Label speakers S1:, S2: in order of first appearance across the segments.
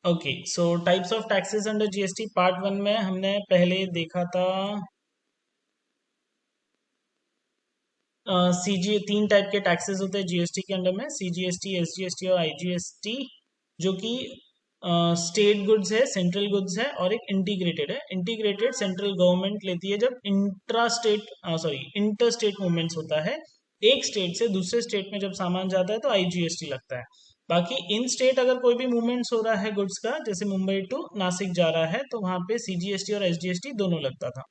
S1: Okay, so types of taxes under GST part one में हमने पहले देखा था सीजी। तीन टाइप के टैक्सेस होते हैं जीएसटी के अंडर में, सीजीएसटी, एसजीएसटी और आईजीएसटी, जो कि स्टेट गुड्स है, सेंट्रल गुड्स है, और एक इंटीग्रेटेड है। इंटीग्रेटेड सेंट्रल गवर्नमेंट लेती है जब intra state sorry inter state movements होता है, एक स्टेट से दूसरे स्टेट में जब सामान जाता है तो आईजीएसटी लगता है। बाकी इन स्टेट अगर कोई भी मूवमेंट्स हो रहा है गुड्स का, जैसे मुंबई टू नासिक जा रहा है, तो वहां पे सीजीएसटी और एसजीएसटी दोनों लगता था।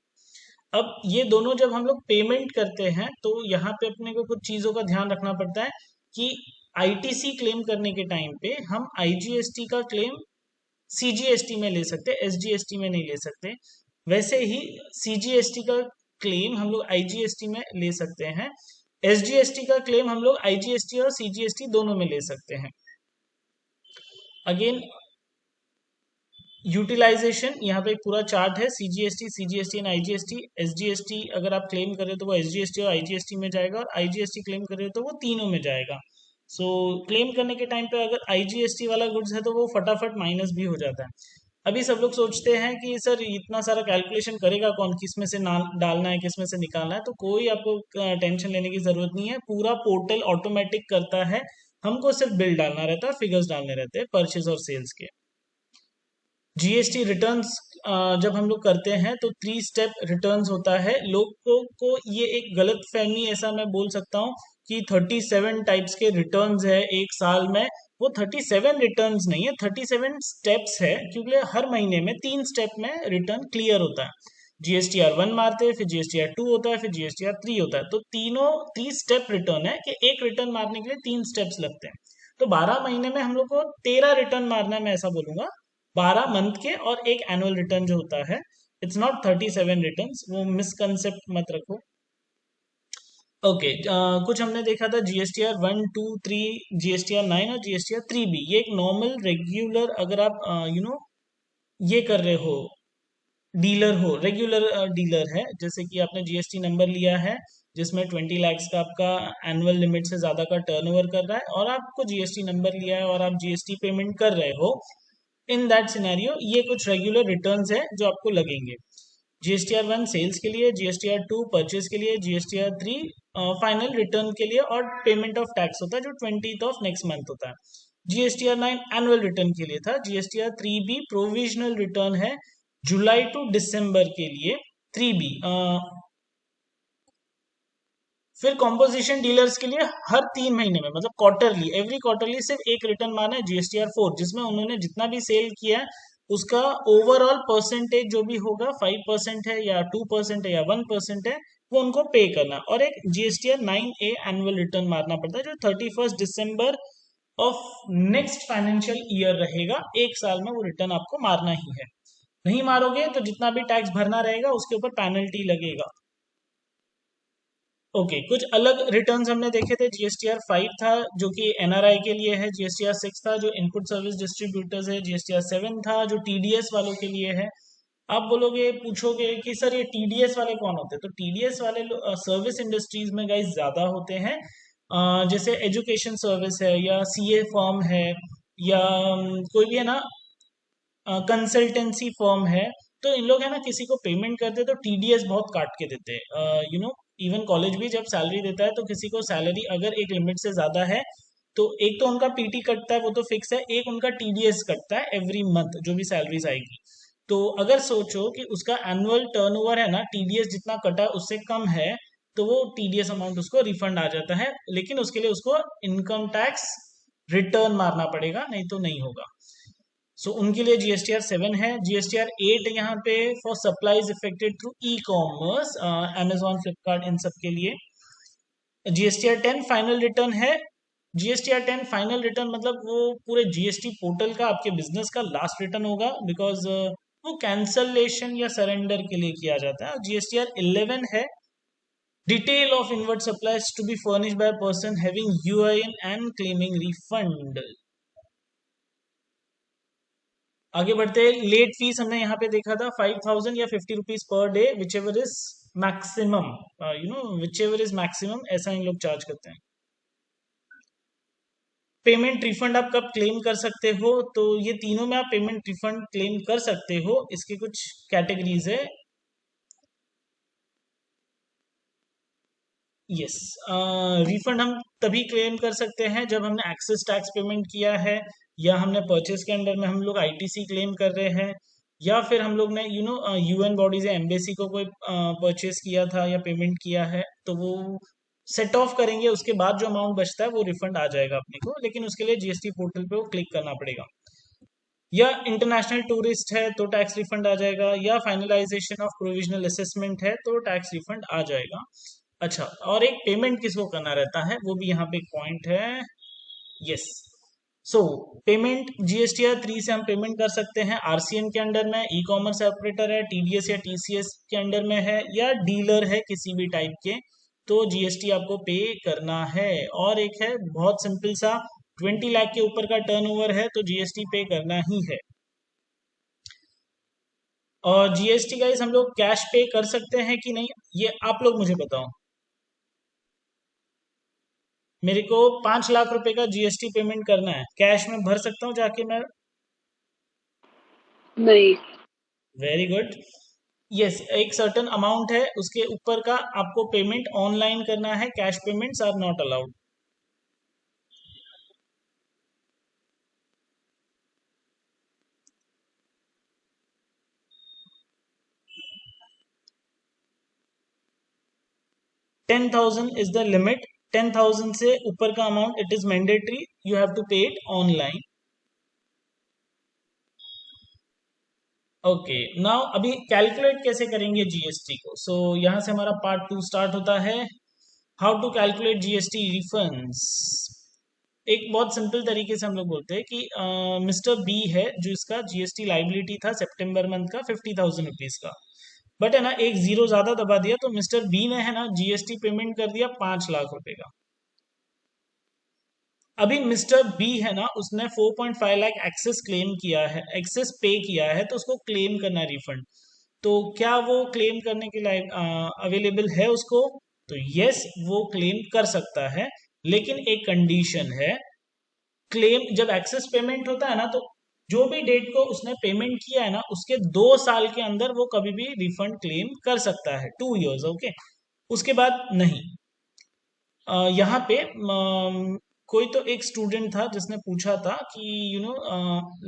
S1: अब ये दोनों जब हम लोग पेमेंट करते हैं तो यहाँ पे अपने को कुछ चीज़ों का ध्यान रखना पड़ता है कि आईटीसी क्लेम करने के टाइम पे हम आईजीएसटी का क्लेम सीजीएसटी में ले सकते हैं, एसजीएसटी में नहीं ले सकते। वैसे ही सीजीएसटी का क्लेम हम लोग आईजीएसटी में ले सकते हैं, एसजीएसटी का क्लेम हम लोग आईजीएसटी और सीजीएसटी दोनों में ले सकते हैं। अगेन यूटिलाइजेशन, यहाँ पे एक पूरा चार्ट है, CGST, CGST and IGST. SGST अगर आप क्लेम करें तो वो एसजीएसटी और आईजीएसटी में जाएगा, और आईजीएसटी क्लेम करें तो वो तीनों में जाएगा। सो क्लेम करने के टाइम पे अगर आईजीएसटी वाला गुड्स है तो वो फटाफट माइनस भी हो जाता है। अभी सब लोग सोचते हैं कि सर इतना सारा कैलकुलेशन करेगा कौन, किस में से ना डालना है, किस में से निकालना है, तो कोई आपको टेंशन लेने की जरूरत नहीं है। पूरा पोर्टल ऑटोमेटिक करता है, हमको सिर्फ बिल डालना रहता है और फिगर्स डालने रहते हैं परचेज और सेल्स के। जीएसटी रिटर्न्स जब हम लोग करते हैं तो 3 स्टेप रिटर्न्स होता है। लोगों को ये एक गलत फहमी, ऐसा मैं बोल सकता हूँ कि 37 टाइप्स के रिटर्न्स है एक साल में। वो 37 रिटर्न्स नहीं है, 37 स्टेप्स है, क्योंकि हर महीने में 3 स्टेप में रिटर्न क्लियर होता है। जीएसटीआर 1 मारते हैं, फिर जीएसटीआर 2 होता है, फिर जीएसटीआर 3 होता है। तो तीनों 3 स्टेप रिटर्न है कि एक रिटर्न मारने के लिए 3 स्टेप्स लगते हैं। तो 12 महीने में हम लोग को 13 रिटर्न मारना है, मैं ऐसा बोलूंगा। 12 मंथ के, और एक एनुअल रिटर्न जो होता है। इट्स नॉट 37 रिटर्न, वो मिसकंसेप्ट मत रखो। ओके, कुछ हमने देखा था जीएसटीआर 1, 2, 3, जीएसटीआर 9 और जीएसटीआर 3 भी। ये एक नॉर्मल रेगुलर, अगर आप ये कर रहे हो, डीलर हो, रेगुलर डीलर है, जैसे कि आपने जीएसटी नंबर लिया है जिसमें 20 लाख का आपका एनुअल लिमिट से ज्यादा का टर्नओवर कर रहा है, और आपको जीएसटी नंबर लिया है और आप जीएसटी पेमेंट कर रहे हो। इन दैट सिनेरियो ये कुछ रेगुलर रिटर्न्स है जो आपको लगेंगे। जीएसटीआर 1 सेल्स के लिए, जीएसटीआर 2 परचेज के लिए, जीएसटीआर 3 फाइनल रिटर्न के लिए, और पेमेंट ऑफ टैक्स होता है जो 20th ऑफ नेक्स्ट मंथ होता है। जीएसटीआर 9 एनुअल रिटर्न के लिए था। जीएसटीआर 3 भी प्रोविजनल रिटर्न है, जुलाई टू दिसंबर के लिए। 3 बी फिर कॉम्पोजिशन डीलर्स के लिए हर 3 महीने में, मतलब क्वार्टरली, एवरी क्वार्टरली सिर्फ एक रिटर्न मारना है, जीएसटीआर 4, जिसमें उन्होंने जितना भी सेल किया है उसका ओवरऑल परसेंटेज जो भी होगा, 5% है या 2% है या 1% है, वो उनको पे करना। और एक जीएसटीआर 9 ए एनुअल रिटर्न मारना पड़ता है जो 31 December of next financial year रहेगा। एक साल में वो रिटर्न आपको मारना ही है। नहीं मारोगे तो जितना भी टैक्स भरना रहेगा उसके ऊपर पेनल्टी लगेगा। ओके, कुछ अलग रिटर्न्स हमने देखे थे। जीएसटीआर 5 था जो कि एनआरआई के लिए है, जीएसटीआर 6 था जो इनपुट सर्विस डिस्ट्रीब्यूटर्स है, जीएसटीआर 7 था जो टीडीएस वालों के लिए है। आप बोलोगे, पूछोगे कि सर ये टीडीएस वाले कौन होते हैं, तो टीडीएस वाले सर्विस इंडस्ट्रीज में गाइस ज्यादा होते हैं। जैसे एजुकेशन सर्विस है, या सीए फर्म है, या कोई भी है ना, कंसल्टेंसी फर्म है। तो इन लोग है ना, किसी को पेमेंट करते तो टीडीएस बहुत काट के देते हैं। इवन कॉलेज भी जब सैलरी देता है तो किसी को सैलरी अगर एक लिमिट से ज्यादा है तो एक तो उनका पीटी कटता है, वो तो फिक्स है, एक उनका टीडीएस कटता है एवरी मंथ जो भी सैलरीज आएगी। तो अगर सोचो कि उसका एनुअल टर्नओवर है ना, टीडीएस जितना कटा है उससे कम है, तो वो टीडीएस अमाउंट उसको रिफंड आ जाता है, लेकिन उसके लिए उसको इनकम टैक्स रिटर्न मारना पड़ेगा, नहीं तो नहीं होगा। सो उनके लिए जीएसटीआर 7 है। जीएसटीआर 8 यहाँ पे for supplies effected through e commerce, Amazon, Flipkart, इन सब के लिए। जीएसटीआर 10 फाइनल रिटर्न है। जीएसटीआर 10 फाइनल रिटर्न मतलब वो पूरे जीएसटी पोर्टल का, आपके बिजनेस का लास्ट रिटर्न होगा, बिकॉज वो कैंसलेशन या सरेंडर के लिए किया जाता है। जीएसटीआर 11 है, detail of inward supplies to be furnish by person having UIN and claiming refund. आगे बढ़ते हैं, लेट फीस हमने यहाँ पे देखा था 5,000 या 50 rupees per day, which ever is maximum, which ever is maximum, ऐसा इन लोग चार्ज करते हैं। पेमेंट रिफंड आप कब क्लेम कर सकते हो, तो ये तीनों में आप पेमेंट रिफंड क्लेम कर सकते हो। इसके कुछ कैटेगरीज है। यस, रिफंड हम तभी क्लेम कर सकते हैं जब हमने एक्सेस टैक्स पेमेंट किया है, या हमने परचेस के अंडर में हम लोग आईटीसी क्लेम कर रहे हैं, या फिर हम लोग ने यूएन बॉडीज या एम्बेसी को कोई परचेस किया था या पेमेंट किया है, तो वो सेट ऑफ करेंगे, उसके बाद जो अमाउंट बचता है वो रिफंड आ जाएगा अपने को, लेकिन उसके लिए जीएसटी पोर्टल पे वो क्लिक करना पड़ेगा। या इंटरनेशनल टूरिस्ट है तो टैक्स रिफंड आ जाएगा, या फाइनलाइजेशन ऑफ प्रोविजनल असेसमेंट है तो टैक्स रिफंड आ जाएगा। अच्छा, और एक पेमेंट किसको करना रहता है, वो भी यहाँ पे एक पॉइंट है। यस, सो पेमेंट जीएसटीआर 3 से हम पेमेंट कर सकते हैं आरसीएन के अंडर में, ई कॉमर्स ऑपरेटर है, टीडीएस या टीसीएस के अंडर में है, या डीलर है किसी भी टाइप के, तो जीएसटी आपको पे करना है। और एक है बहुत सिंपल सा, 20 लाख के ऊपर का टर्नओवर है तो जीएसटी पे करना ही है। और जीएसटी गाइस हम लोग कैश पे कर सकते हैं कि नहीं, ये आप लोग मुझे बताओ। मेरे को 5 लाख रुपए का जीएसटी पेमेंट करना है, कैश में भर सकता हूँ जाके मैं?
S2: नहीं।
S1: Very good. यस, एक सर्टेन अमाउंट है, उसके ऊपर का आपको पेमेंट ऑनलाइन करना है, cash payments are not allowed. 10,000 is the limit. 10,000 से ऊपर का amount it is mandatory, you have to pay it online. Okay, now अभी कैलकुलेट कैसे करेंगे जीएसटी को, सो यहाँ से हमारा पार्ट 2 स्टार्ट होता है। How to calculate GST refunds. एक बहुत सिंपल तरीके से हम लोग बोलते हैं कि मिस्टर बी है, जो इसका जीएसटी लाइबिलिटी था सितंबर मंथ का 50,000 रुपीज का, बट है ना एक जीरो ज्यादा दबा दिया, तो मिस्टर बी ने है ना जीएसटी पेमेंट कर दिया 5 लाख रुपए का। अभी मिस्टर बी है ना, उसने 4.5 लाख एक्सेस क्लेम किया है, एक्सेस पे किया है, तो उसको क्लेम करना है रिफंड। तो क्या वो क्लेम करने के लिए अवेलेबल है उसको? तो यस, वो क्लेम कर सकता है, लेकिन एक कंडीशन है। क्लेम जब एक्सेस पेमेंट होता है ना, तो जो भी डेट को उसने पेमेंट किया है ना, उसके 2 साल के अंदर वो कभी भी रिफंड क्लेम कर सकता है, 2 इयर्स, ओके। उसके बाद नहीं। यहाँ पे कोई तो एक स्टूडेंट था जिसने पूछा था कि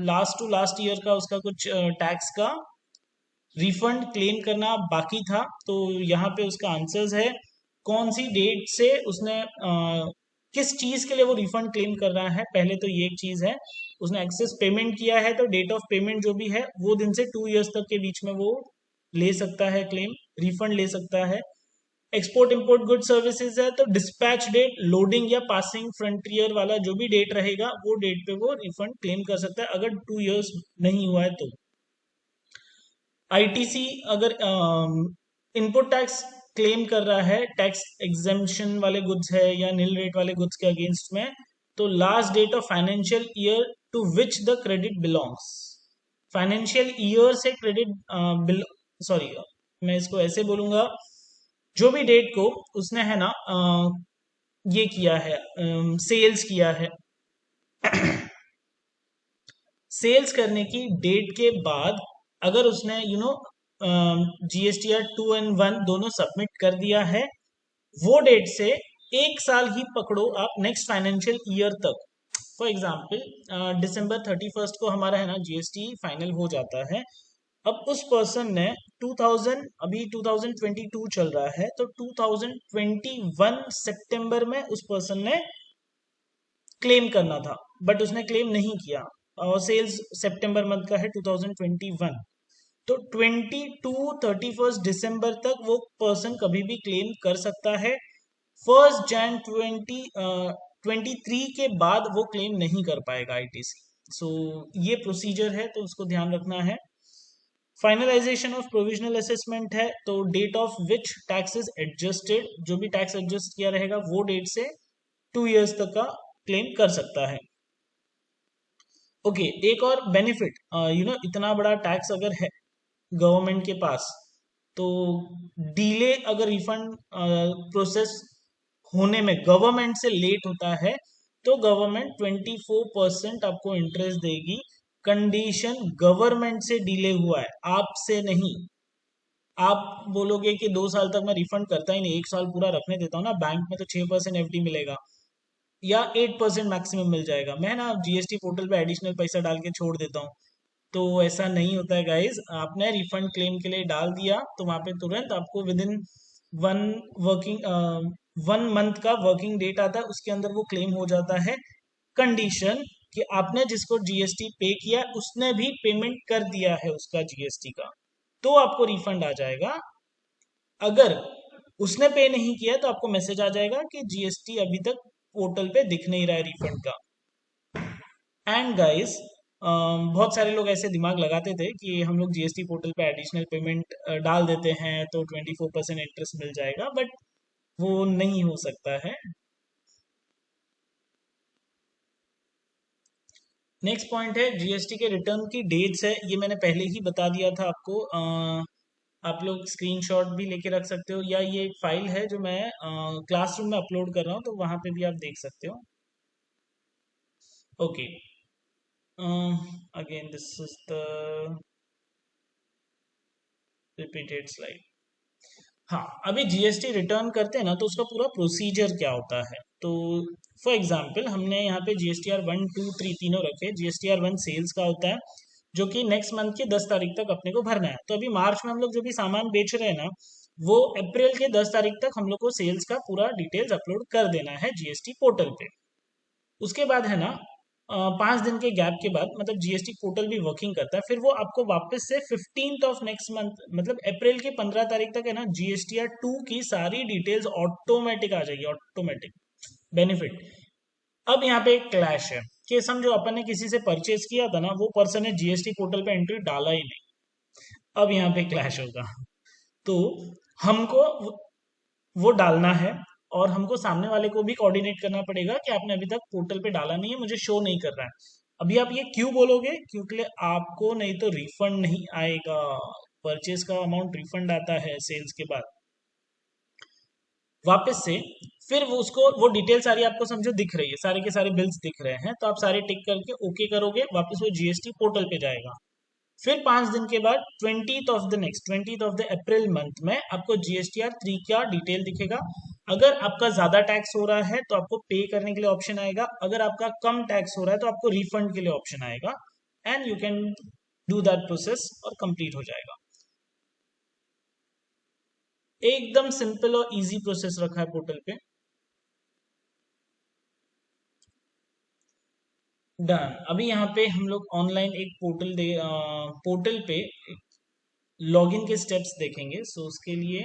S1: लास्ट टू लास्ट ईयर का उसका कुछ टैक्स का रिफंड क्लेम करना बाकी था, तो यहाँ पे उसका आंसर्स है कौन सी डेट से उसने किस चीज के लिए वो रिफंड क्लेम कर रहा है। पहले तो ये एक चीज है, उसने एक्सेस पेमेंट किया है, तो डेट ऑफ पेमेंट जो भी है वो दिन से 2 इयर्स तक के बीच में वो ले सकता है क्लेम, रिफंड ले सकता है। एक्सपोर्ट इंपोर्ट गुड सर्विसेज है तो डिस्पैच डेट, लोडिंग या पासिंग फ्रंटियर वाला जो भी डेट रहेगा वो डेट पे वो रिफंड क्लेम कर सकता है, अगर 2 इयर्स नहीं हुआ है तो। आईटीसी अगर इनपुट टैक्स क्लेम कर रहा है, टैक्स एग्जेम्पशन वाले गुड्स है या निल रेट वाले गुड्स के अगेंस्ट में, तो last date of financial year to which the credit belongs. Financial year से क्रेडिट सॉरी, मैं इसको ऐसे बोलूंगा, जो भी डेट को उसने है ना ये किया है, सेल्स किया है, सेल्स करने की डेट के बाद अगर उसने जीएसटीआर 2 और 1 दोनों सबमिट कर दिया है, वो डेट से 1 साल ही पकड़ो आप नेक्स्ट फाइनेंशियल ईयर तक। फॉर एग्जाम्पल December 31 को हमारा है ना जीएसटी फाइनल हो जाता है। अब उस पर्सन ने 2000, अभी 2022 चल रहा है, तो 2021 सितंबर में उस पर्सन ने क्लेम करना था, बट उसने क्लेम नहीं किया, और सेल्स सितंबर मंथ का है 2021, तो 22 31 दिसंबर तक वो पर्सन कभी भी क्लेम कर सकता है। 1 जैन 2023 के बाद वो क्लेम नहीं कर पाएगा आईटीसी। सो ये प्रोसीजर है, तो उसको ध्यान रखना है। फाइनलाइजेशन ऑफ प्रोविजनल असेसमेंट है, तो date of which tax is adjusted, जो भी टैक्स एडजस्ट किया रहेगा वो डेट से 2 इयर्स तक का क्लेम कर सकता है। ओके, एक और बेनिफिट, इतना बड़ा टैक्स अगर है गवर्नमेंट के पास, तो डिले अगर रिफंड प्रोसेस होने में गवर्नमेंट से लेट होता है, तो गवर्नमेंट 24% आपको इंटरेस्ट देगी। कंडीशन गवर्नमेंट से डिले हुआ है, आपसे नहीं। आप बोलोगे कि 2 साल तक मैं रिफंड करता ही नहीं, 1 साल पूरा रखने देता हूँ ना, बैंक में तो 6% एफडी मिलेगा या 8% मैक्सिमम मिल जाएगा, मैं ना जीएसटी पोर्टल पे एडिशनल पैसा डाल के छोड़ देता हूँ। तो ऐसा नहीं होता है गाइज। आपने रिफंड क्लेम के लिए डाल दिया तो वहां पे तुरंत आपको with in one working 1 month का वर्किंग डेट आता है, उसके अंदर वो क्लेम हो जाता है। कंडीशन कि आपने जिसको जीएसटी पे किया उसने भी पेमेंट कर दिया है उसका जीएसटी का, तो आपको रिफंड आ जाएगा। अगर उसने पे नहीं किया तो आपको मैसेज आ जाएगा कि जीएसटी अभी तक पोर्टल पे दिख नहीं रहा है रिफंड का। एंड गाइस, बहुत सारे लोग ऐसे दिमाग लगाते थे कि हम लोग जीएसटी पोर्टल पे एडिशनल पेमेंट डाल देते हैं तो 24% इंटरेस्ट मिल जाएगा, बट वो नहीं हो सकता है। नेक्स्ट पॉइंट है जीएसटी के रिटर्न की डेट्स है, ये मैंने पहले ही बता दिया था आपको। आप लोग स्क्रीनशॉट भी लेके रख सकते हो, या ये एक फाइल है जो मैं क्लासरूम में अपलोड कर रहा हूँ, तो वहाँ पे भी आप देख सकते हो। Okay, again this is the repeated slide. हाँ, अभी जीएसटी रिटर्न करते हैं ना तो उसका पूरा प्रोसीजर क्या होता है। तो फॉर एग्जांपल हमने यहाँ पे जीएसटीआर 1, 2, 3 तीनों रखे। जीएसटीआर 1 सेल्स का होता है, जो कि नेक्स्ट मंथ की 10 तारीख तक अपने को भरना है। तो अभी मार्च में हम लोग जो भी सामान बेच रहे हैं ना, वो अप्रैल के 10 तारीख तक हम लोग को सेल्स का पूरा डिटेल्स अपलोड कर देना है जीएसटी पोर्टल पे। उसके बाद है ना, 5 दिन के गैप के बाद, मतलब जीएसटी पोर्टल भी वर्किंग करता है, फिर वो आपको वापस से 15th ऑफ नेक्स्ट मंथ, मतलब अप्रैल की 15 तारीख तक है ना, जीएसटीआर 2 की सारी डिटेल्स ऑटोमेटिक आ जाएगी, ऑटोमेटिक बेनिफिट। अब यहाँ पे एक क्लैश है कि समझो अपन ने किसी से परचेज किया था ना, वो पर्सन ने जीएसटी पोर्टल पे एंट्री डाला ही नहीं। अब यहाँ पे क्लैश होगा। तो हमको वो डालना है, और हमको सामने वाले को भी कोऑर्डिनेट करना पड़ेगा कि आपने अभी तक पोर्टल पे डाला नहीं है, मुझे शो नहीं कर रहा है। अभी आप ये क्यों बोलोगे, क्योंकि आपको नहीं तो रिफंड नहीं आएगा। परचेज का अमाउंट रिफंड आता है सेल्स के बाद वापस से। फिर वो उसको वो डिटेल सारी आपको समझो दिख रही है, सारे के सारे बिल्स दिख रहे हैं, तो आप सारे टिक करके ओके करोगे, वापस वो जीएसटी पोर्टल पे जाएगा। फिर 5 दिन के बाद 20th of the April month में आपको जीएसटीआर 3 का डिटेल दिखेगा। अगर आपका ज्यादा टैक्स हो रहा है तो आपको पे करने के लिए ऑप्शन आएगा, अगर आपका कम टैक्स हो रहा है तो आपको रिफंड के लिए ऑप्शन आएगा। And you can do that process और कंप्लीट हो जाएगा। एकदम सिंपल और इजी प्रोसेस रखा है पोर्टल पे। डन। अभी यहाँ पे हम लोग ऑनलाइन एक पोर्टल पे लॉगिन के स्टेप्स देखेंगे। सो उसके लिए